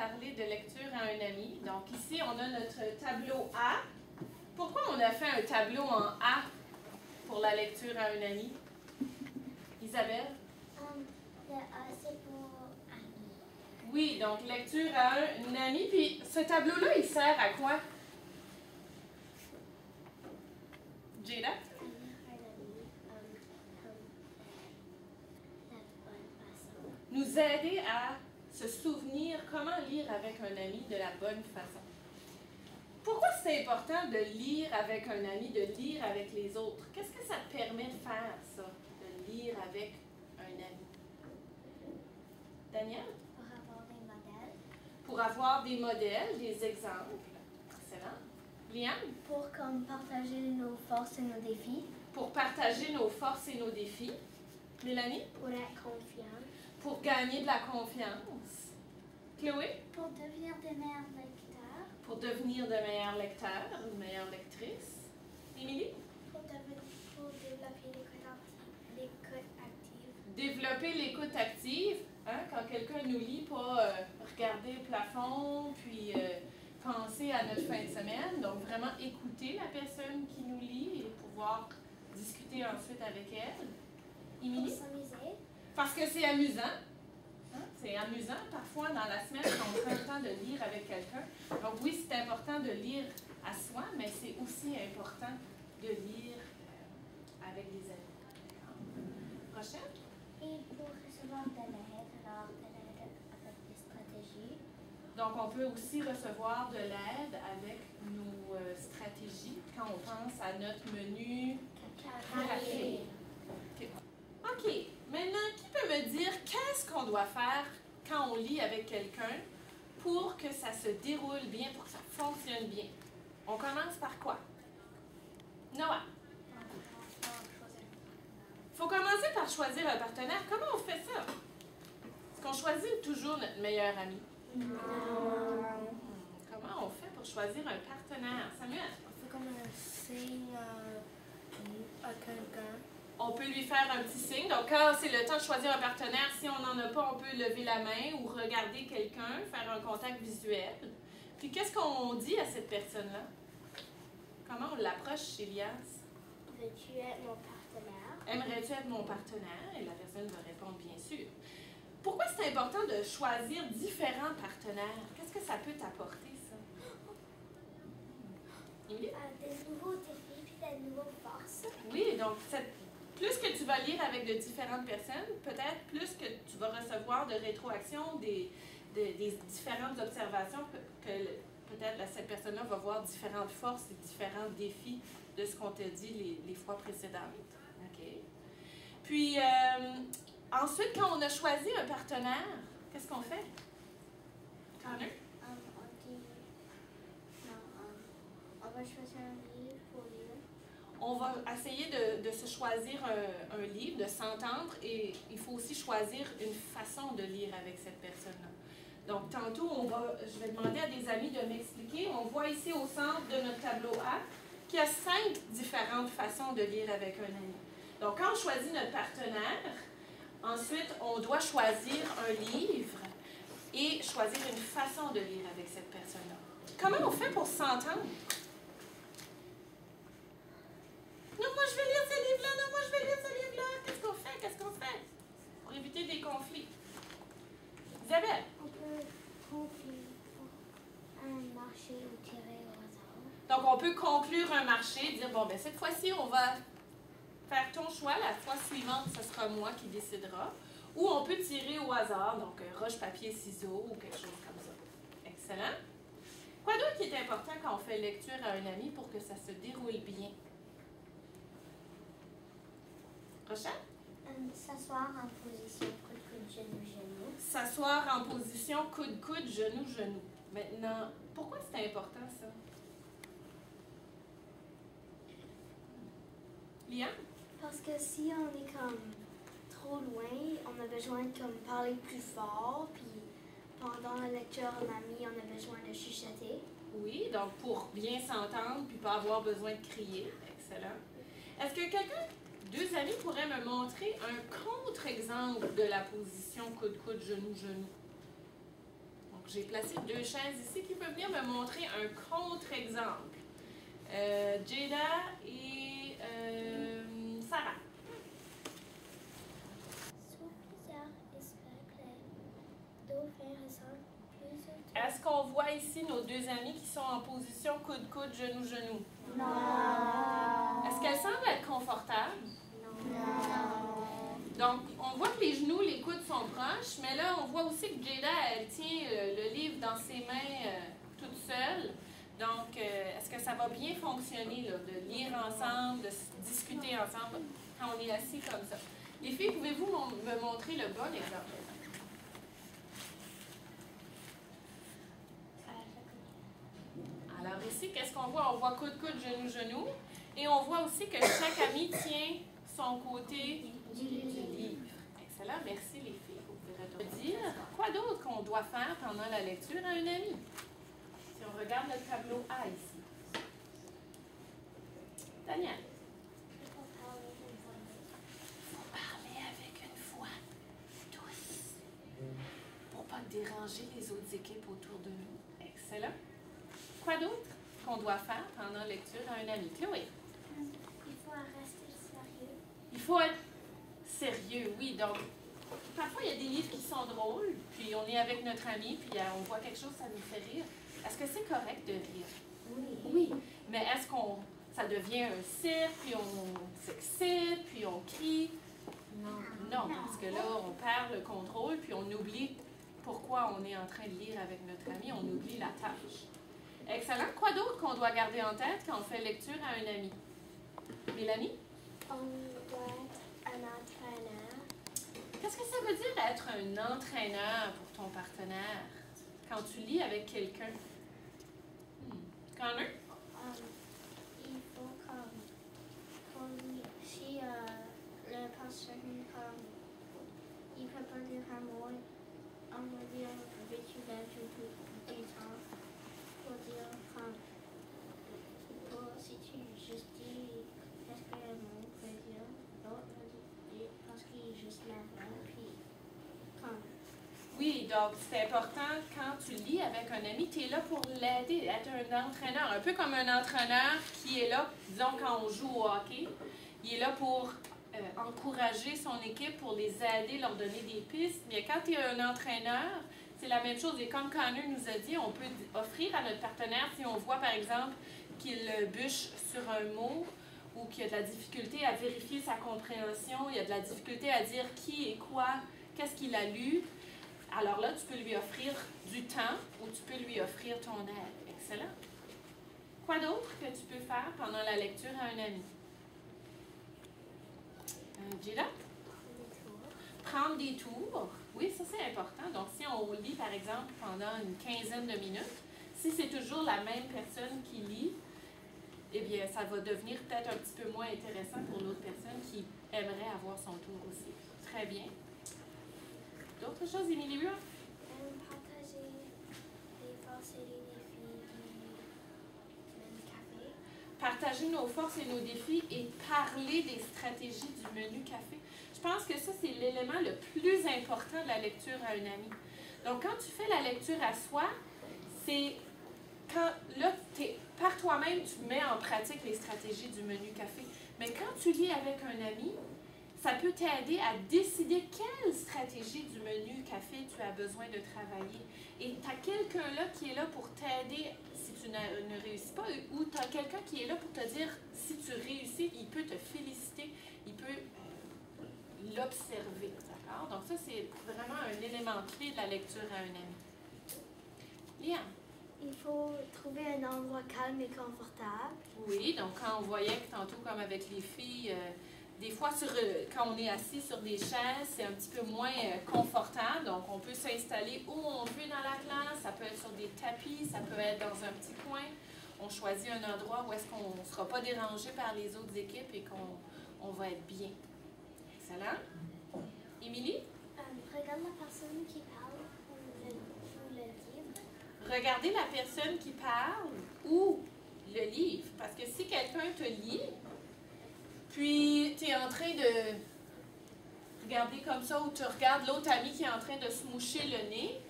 parler de lecture à un ami. Donc ici, on a notre tableau A. Pourquoi on a fait un tableau en A pour la lecture à un ami? Isabelle? Le A, c'est pour ami. Oui, donc lecture à un ami. Puis ce tableau-là, il sert à quoi? Jada? Nous aider à se souvenir comment lire avec un ami de la bonne façon. Pourquoi c'est important de lire avec un ami, de lire avec les autres? Qu'est-ce que ça te permet de faire, ça, de lire avec un ami? Daniel? Pour avoir des modèles. Pour avoir des modèles, des exemples. Excellent. Liane? Pour comme partager nos forces et nos défis. Pour partager nos forces et nos défis. Mélanie? Pour la confiance. Pour gagner de la confiance. Chloé? Pour devenir des meilleurs lecteurs. Pour devenir de meilleurs lecteurs, de meilleures lectrices. Émilie? Pour développer l'écoute active. Développer l'écoute active, hein, quand quelqu'un nous lit, pas regarder le plafond, puis penser à notre fin de semaine. Donc, vraiment écouter la personne qui nous lit et pouvoir discuter ensuite avec elle. Émilie? Pour s'amuser. Parce que c'est amusant. Hein? C'est amusant parfois dans la semaine quand on prend le temps de lire avec quelqu'un. Donc oui, c'est important de lire à soi, mais c'est aussi important de lire avec des amis. Prochaine? Et pour recevoir de l'aide, alors de l'aide avec des stratégies. Donc on peut aussi recevoir de l'aide avec nos stratégies quand on pense à notre menu café. OK. Maintenant, qui peut me dire qu'est-ce qu'on doit faire quand on lit avec quelqu'un pour que ça se déroule bien, pour que ça fonctionne bien? On commence par quoi? Noah? Il faut commencer par choisir un partenaire. Comment on fait ça? Est-ce qu'on choisit toujours notre meilleur ami? Non. Comment on fait pour choisir un partenaire? Samuel? On fait comme un signe à quelqu'un. On peut lui faire un petit signe. Donc, quand c'est le temps de choisir un partenaire, si on n'en a pas, on peut lever la main ou regarder quelqu'un, faire un contact visuel. Puis, qu'est-ce qu'on dit à cette personne-là? Comment on l'approche chez Lias? Veux-tu être mon partenaire? Aimerais-tu être mon partenaire? Et la personne va répondre bien sûr. Pourquoi c'est important de choisir différents partenaires? Qu'est-ce que ça peut t'apporter, ça? Émilie? Des nouveaux défis puis des nouvelles forces. Oui, donc plus que tu vas lire avec de différentes personnes, peut-être plus que tu vas recevoir de rétroactions, des différentes observations, que peut-être cette personne-là va voir différentes forces et différents défis de ce qu'on t'a dit les fois précédentes. OK. Puis, ensuite, quand on a choisi un partenaire, qu'est-ce qu'on fait? Connor? On va choisir un livre pour lire. On va essayer de se choisir un livre, de s'entendre, et il faut aussi choisir une façon de lire avec cette personne-là. Donc, tantôt, je vais demander à des amis de m'expliquer. On voit ici au centre de notre tableau A qu'il y a 5 différentes façons de lire avec un ami. Donc, quand on choisit notre partenaire, ensuite, on doit choisir un livre et choisir une façon de lire avec cette personne-là. Comment on fait pour s'entendre? Non, moi je vais lire ce livre-là, non, moi je vais lire ce livre-là. Qu'est-ce qu'on fait? Pour éviter des conflits. Isabelle? On peut conclure un marché ou tirer au hasard. Donc on peut conclure un marché, dire bon, ben cette fois-ci on va faire ton choix, la fois suivante ce sera moi qui décidera. Ou on peut tirer au hasard, donc roche, papier, ciseaux ou quelque chose comme ça. Excellent. Quoi d'autre qui est important quand on fait lecture à un ami pour que ça se déroule bien? Rochelle? S'asseoir en position coude-coude, genou-genou. S'asseoir en position coude-coude, genou-genou. Maintenant, pourquoi c'est important ça? Liane? Parce que si on est comme trop loin, on a besoin de comme parler plus fort, puis pendant la lecture en ami, on a besoin de chuchoter. Oui, donc pour bien s'entendre puis pas avoir besoin de crier. Excellent. Est-ce que deux amis pourraient me montrer un contre-exemple de la position coude-coude, genou-genou? Donc j'ai placé 2 chaises ici qui peuvent venir me montrer un contre-exemple. Jada et Sarah. Sur plusieurs espèces, dauphins ressemblent plus au Est-ce qu'on voit ici nos 2 amies qui sont en position coude-coude, genou-genou? Non. Est-ce qu'elles semblent être confortables? Non. Donc, on voit que les genoux, les coudes sont proches, mais là, on voit aussi que Jada, elle tient le livre dans ses mains toute seule. Donc, est-ce que ça va bien fonctionner, là, de lire ensemble, de discuter ensemble quand on est assis comme ça? Les filles, pouvez-vous me montrer le bon exemple? Alors ici, qu'est-ce qu'on voit? On voit coude-coude, genou-genou. Et on voit aussi que chaque amie tient son côté du livre. Excellent, merci les filles. Vous pouvez dire quoi d'autre qu'on doit faire pendant la lecture à un ami? Si on regarde le tableau A ici. Daniel. Il faut Parler avec une voix douce pour pas déranger les autres équipes autour de nous. Excellent. Quoi d'autre qu'on doit faire pendant la lecture à un ami? Chloé. Il faut rester sérieux. Il faut être sérieux, oui. Donc, parfois, il y a des livres qui sont drôles, puis on est avec notre ami, puis on voit quelque chose, ça nous fait rire. Est-ce que c'est correct de rire? Oui. Mais est-ce qu'on ça devient un cirque, puis on s'excite, puis on crie? Non, parce que là, on perd le contrôle, puis on oublie pourquoi on est en train de lire avec notre ami, on oublie la tâche. Excellent. Quoi d'autre qu'on doit garder en tête quand on fait lecture à un ami? Mélanie? On doit être un entraîneur. Qu'est-ce que ça veut dire être un entraîneur pour ton partenaire quand tu lis avec quelqu'un? Connor? Il faut si le personne il peut pas dire un mot, on va dire veux-tu l'être du temps pour dire si tu juste dis qu'est-ce que le mot veut dire, l'autre va dire parce qu'il est juste là-bas, puis Oui, donc c'est important quand tu lis avec un ami, tu es là pour l'aider, être un entraîneur. Un peu comme un entraîneur qui est là, disons quand on joue au hockey, il est là pour encourager son équipe, pour les aider, leur donner des pistes. Mais quand tu es un entraîneur, c'est la même chose. Et comme Connor nous a dit, on peut offrir à notre partenaire, si on voit par exemple qu'il bûche sur un mot ou qu'il y a de la difficulté à vérifier sa compréhension, il y a de la difficulté à dire qui et quoi, qu'est-ce qu'il a lu. Alors là, tu peux lui offrir du temps ou tu peux lui offrir ton aide. Excellent. Quoi d'autre que tu peux faire pendant la lecture à un ami? Gila? Prendre des tours. Oui, ça c'est important. Donc, si on lit, par exemple, pendant une quinzaine de minutes, si c'est toujours la même personne qui lit, eh bien, ça va devenir peut-être un petit peu moins intéressant pour l'autre personne qui aimerait avoir son tour aussi. Très bien. D'autres choses, Émilie? Partager les forces et les défis du café. Partager nos forces et nos défis et parler des stratégies du menu café. Je pense que ça, c'est l'élément le plus important de la lecture à un ami. Donc, quand tu fais la lecture à soi, c'est quand, là, par toi-même, tu mets en pratique les stratégies du menu café. Mais quand tu lis avec un ami, ça peut t'aider à décider quelle stratégie du menu café tu as besoin de travailler. Et tu as quelqu'un là qui est là pour t'aider si tu ne réussis pas, ou tu as quelqu'un qui est là pour te dire si tu réussis, il peut te féliciter, il peut l'observer. D'accord? Donc ça, c'est vraiment un élément clé de la lecture à un ami. Liam? Il faut trouver un endroit calme et confortable. Oui, donc quand on voyait que tantôt, comme avec les filles, des fois, quand on est assis sur des chaises, c'est un petit peu moins confortable. Donc, on peut s'installer où on veut dans la classe. Ça peut être sur des tapis, ça peut être dans un petit coin. On choisit un endroit où est-ce qu'on ne sera pas dérangé par les autres équipes et qu'on va être bien. Excellent. Émilie? Regarde la personne qui parle ou le livre. Regardez la personne qui parle ou le livre. Parce que si quelqu'un te lit, puis tu es en train de regarder comme ça, ou tu regardes l'autre ami qui est en train de se moucher le nez,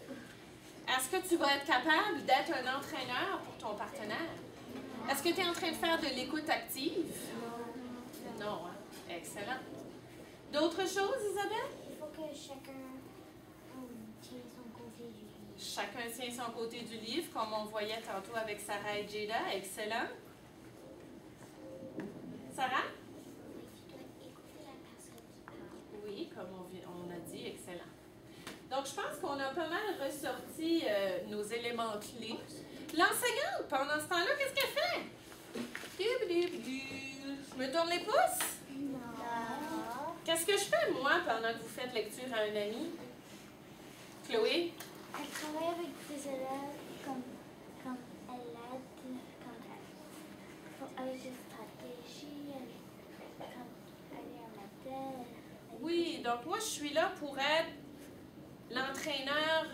Est-ce que tu vas être capable d'être un entraîneur pour ton partenaire? Est-ce que tu es en train de faire de l'écoute active? Non, hein? Excellent. D'autres choses, Isabelle? Il faut que chacun tient son côté du livre. Chacun tient son côté du livre, comme on voyait tantôt avec Sarah et Jada. Excellent. Sarah? Oui, tu dois écouter la personne qui parle. Oui, comme on a dit, excellent. Donc, je pense qu'on a pas mal ressorti nos éléments clés. L'enseignante, pendant ce temps-là, qu'est-ce qu'elle fait? Je me tourne les pouces? Non. Qu'est-ce que je fais, moi, pendant que vous faites lecture à un ami? Chloé? Elle travaille avec des élèves comme elle aide avec des stratégies, comme elle est un modèle. Oui, donc moi, je suis là pour être l'entraîneur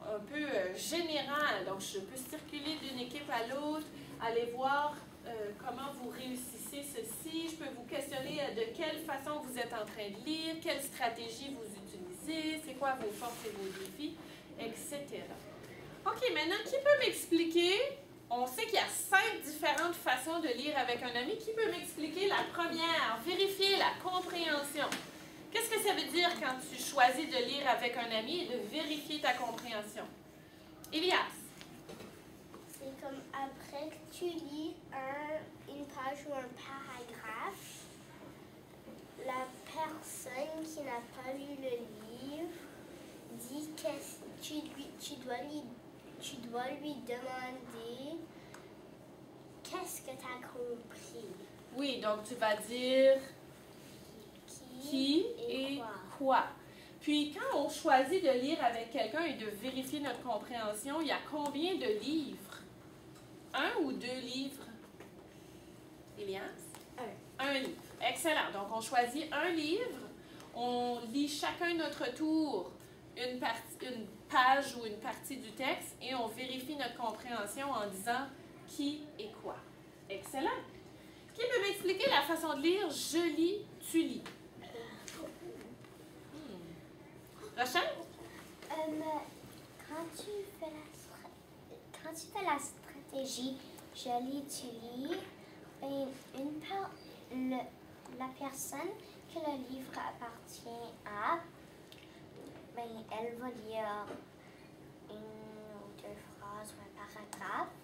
un peu général. Donc, je peux circuler d'une équipe à l'autre, aller voir comment vous réussissez ceci. Je peux vous questionner de quelle façon vous êtes en train de lire, quelle stratégie vous utilisez, c'est quoi vos forces et vos défis, etc. OK, maintenant, qui peut m'expliquer? On sait qu'il y a 5 différentes façons de lire avec un ami. Qui peut m'expliquer la première? Vérifier la compréhension. Qu'est-ce que ça veut dire quand tu choisis de lire avec un ami et de vérifier ta compréhension? Elias? C'est comme après que tu lis une page ou un paragraphe, la personne qui n'a pas lu le livre dit que tu dois lui demander qu'est-ce que tu as compris. Oui, donc tu vas dire qui et quoi. Puis quand on choisit de lire avec quelqu'un et de vérifier notre compréhension, il y a combien de livres? 1 ou 2 livres? Elias? Un livre. Excellent. Donc on choisit un livre, on lit chacun notre tour une page ou une partie du texte et on vérifie notre compréhension en disant qui et quoi. Excellent. Qui peut m'expliquer la façon de lire je lis, tu lis? Rachel? Quand tu fais la stratégie, je lis, tu lis, la personne que le livre appartient à, elle va lire 1 ou 2 phrases ou un paragraphe.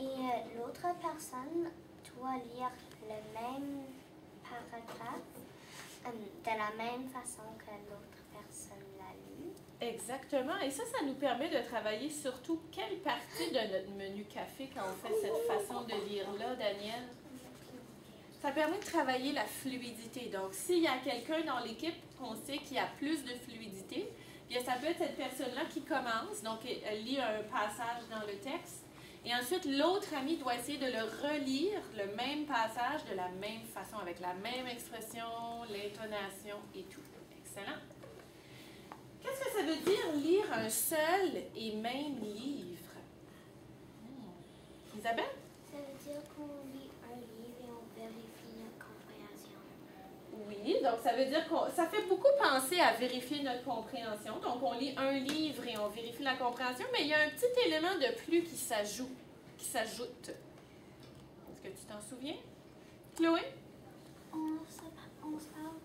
Et l'autre personne doit lire le même paragraphe de la même façon que l'autre personne l'a lu. Exactement. Et ça nous permet de travailler surtout quelle partie de notre menu café quand on fait cette façon de lire-là, Daniel? Ça permet de travailler la fluidité. Donc, s'il y a quelqu'un dans l'équipe qu'on sait qui a plus de fluidité, bien, ça peut être cette personne-là qui commence. Donc, elle lit un passage dans le texte. Et ensuite, l'autre ami doit essayer de le relire, le même passage, de la même façon, avec la même expression, l'intonation et tout. Excellent. Qu'est-ce que ça veut dire lire un seul et même livre? Isabelle? Ça veut dire qu'on lit un livre et on vérifie notre compréhension. Oui, donc ça veut dire que ça fait beaucoup penser à vérifier notre compréhension. Donc, on lit un livre et on vérifie la compréhension, mais il y a un petit élément de plus qui s'ajoute. Est-ce que tu t'en souviens? Chloé? On se parle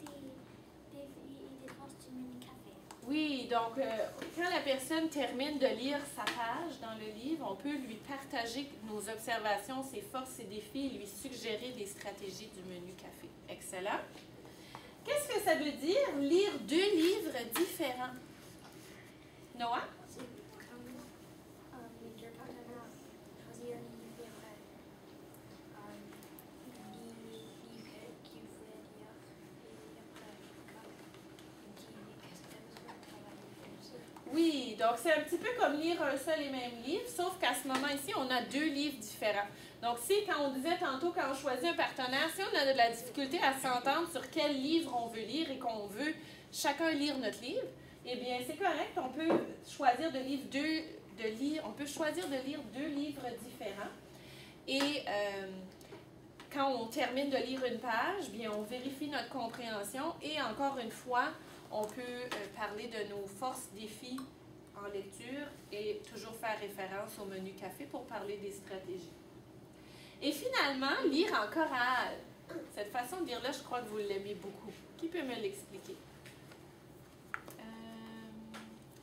des forces du menu café. Oui, donc quand la personne termine de lire sa page dans le livre, on peut lui partager nos observations, ses forces, ses défis et lui suggérer des stratégies du menu café. Excellent. Qu'est-ce que ça veut dire lire 2 livres différents? Noah? C'est comme deux partenaires choisir un livre qu'il voulait lire et après dire qu'est-ce que tu as besoin de travailler. Oui, donc c'est un petit peu comme lire un seul et même livre, sauf qu'à ce moment ici, on a 2 livres différents. Donc, si, quand on disait tantôt, quand on choisit un partenaire, si on a de la difficulté à s'entendre sur quel livre on veut lire et qu'on veut chacun lire notre livre, eh bien, c'est correct, on peut choisir de lire 2 livres différents. Et quand on termine de lire une page, bien, on vérifie notre compréhension et encore une fois, on peut parler de nos forces, défis en lecture et toujours faire référence au menu café pour parler des stratégies. Et finalement, lire en chorale. Cette façon de lire-là, je crois que vous l'aimez beaucoup. Qui peut me l'expliquer?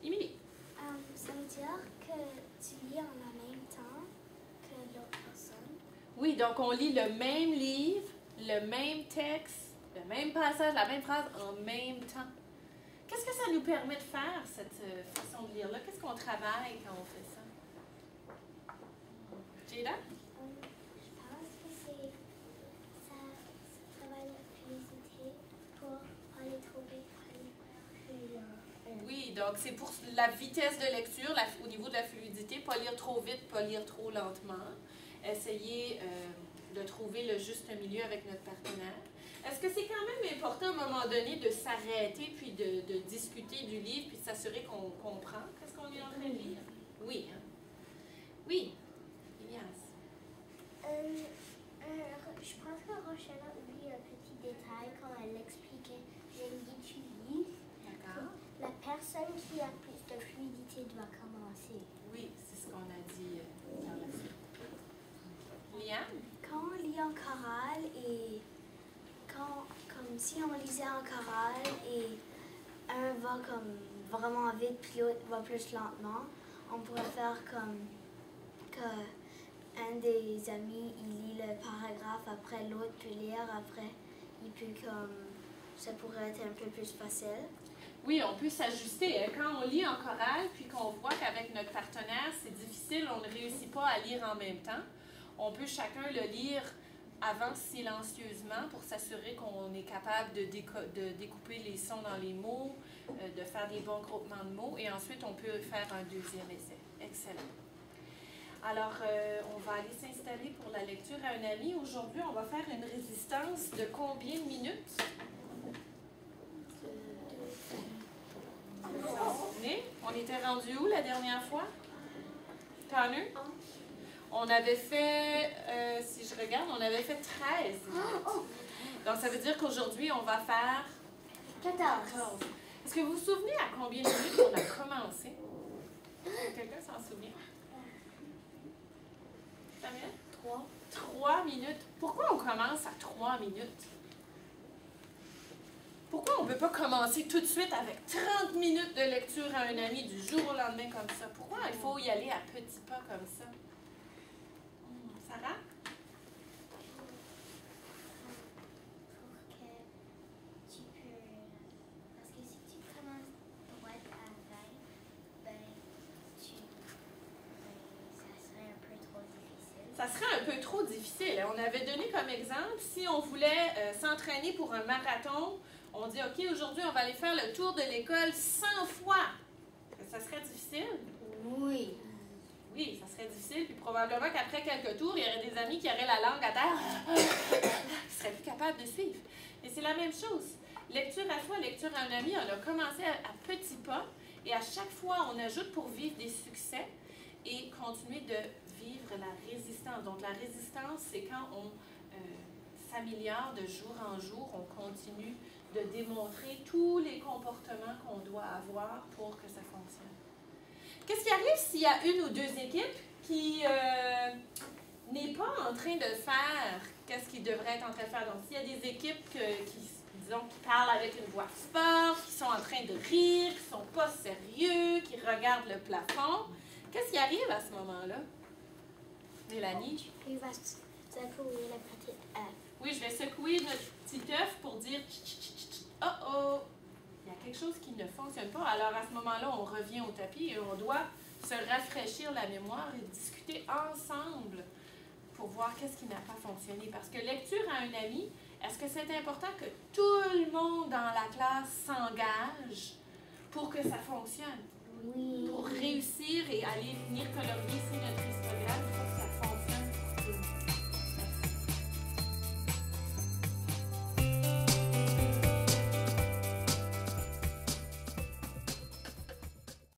Émilie. Ça veut dire que tu lis en même temps que l'autre personne. Oui, donc on lit le même livre, le même texte, le même passage, la même phrase en même temps. Qu'est-ce que ça nous permet de faire, cette façon de lire-là? Qu'est-ce qu'on travaille quand on fait ça? Jada? Je pense que ça travaille la curiosité pour aller trouver plus loin. Oui, donc c'est pour la vitesse de lecture, au niveau de la fluidité, pas lire trop vite, pas lire trop lentement. Essayer de trouver le juste milieu avec notre partenaire. Est-ce que c'est quand même important à un moment donné de s'arrêter puis de discuter du livre puis de s'assurer qu'on comprend qu'est-ce qu'on est en train de lire? Oui. Hein? Oui. Elias. Je pense que Rochelle a oublié un petit détail quand elle expliquait je lis, tu lis. D'accord. La personne qui a plus de fluidité doit commencer. Oui, c'est ce qu'on a dit dans la suite. Liane? Quand on lit en chorale et comme si on lisait en chorale et un va comme vraiment vite puis l'autre va plus lentement, on pourrait faire comme que un des amis il lit le paragraphe après l'autre peut lire après il peut comme ça pourrait être un peu plus facile. Oui, on peut s'ajuster. Hein. Quand on lit en chorale puis qu'on voit qu'avec notre partenaire c'est difficile, on ne réussit pas à lire en même temps, on peut chacun le lire avant silencieusement pour s'assurer qu'on est capable de découper les sons dans les mots, de faire des bons groupements de mots et ensuite on peut faire un deuxième essai. Excellent. Alors, on va aller s'installer pour la lecture à un ami. Aujourd'hui, on va faire une résistance de combien de minutes? Vous vous en souvenez? On était rendu où la dernière fois? Tanner? On avait fait, si je regarde, on avait fait 13 minutes. Donc, ça veut dire qu'aujourd'hui, on va faire 14. Est-ce que vous vous souvenez à combien de minutes on a commencé? Quelqu'un s'en souvient? Samuel? 3. 3 minutes. Pourquoi on commence à 3 minutes? Pourquoi on ne peut pas commencer tout de suite avec 30 minutes de lecture à un ami du jour au lendemain comme ça? Pourquoi il faut y aller à petits pas comme ça? Sarah? Pour que tu peux... Parce que si tu commences droit à 20, ça serait un peu trop difficile. Ça serait un peu trop difficile. On avait donné comme exemple, si on voulait s'entraîner pour un marathon, on dit, OK, aujourd'hui, on va aller faire le tour de l'école 100 fois. Ça serait difficile? Oui. Oui, ça serait difficile. Puis probablement qu'après quelques tours, il y aurait des amis qui auraient la langue à terre, qui seraient plus capables de suivre. Et c'est la même chose. Lecture à soi, lecture à un ami, on a commencé à petits pas. Et à chaque fois, on ajoute pour vivre des succès et continuer de vivre la résistance. Donc, la résistance, c'est quand on s'améliore de jour en jour, on continue de démontrer tous les comportements qu'on doit avoir pour que ça fonctionne. Qu'est-ce qui arrive s'il y a une ou deux équipes qui n'est pas en train de faire qu'est-ce qu'ils devraient être en train de faire? Donc, s'il y a des équipes qui parlent avec une voix forte, qui sont en train de rire, qui ne sont pas sérieux, qui regardent le plafond, qu'est-ce qui arrive à ce moment-là? Mélanie? Il va secouer la petite œuf. Oui, je vais secouer notre petit œuf pour dire « Oh oh! » Il y a quelque chose qui ne fonctionne pas. Alors, à ce moment-là, on revient au tapis et on doit se rafraîchir la mémoire et discuter ensemble pour voir qu'est-ce qui n'a pas fonctionné. Parce que lecture à un ami, est-ce que c'est important que tout le monde dans la classe s'engage pour que ça fonctionne? Oui. Pour réussir et aller venir colorier ici notre histogramme, il faut que ça fonctionne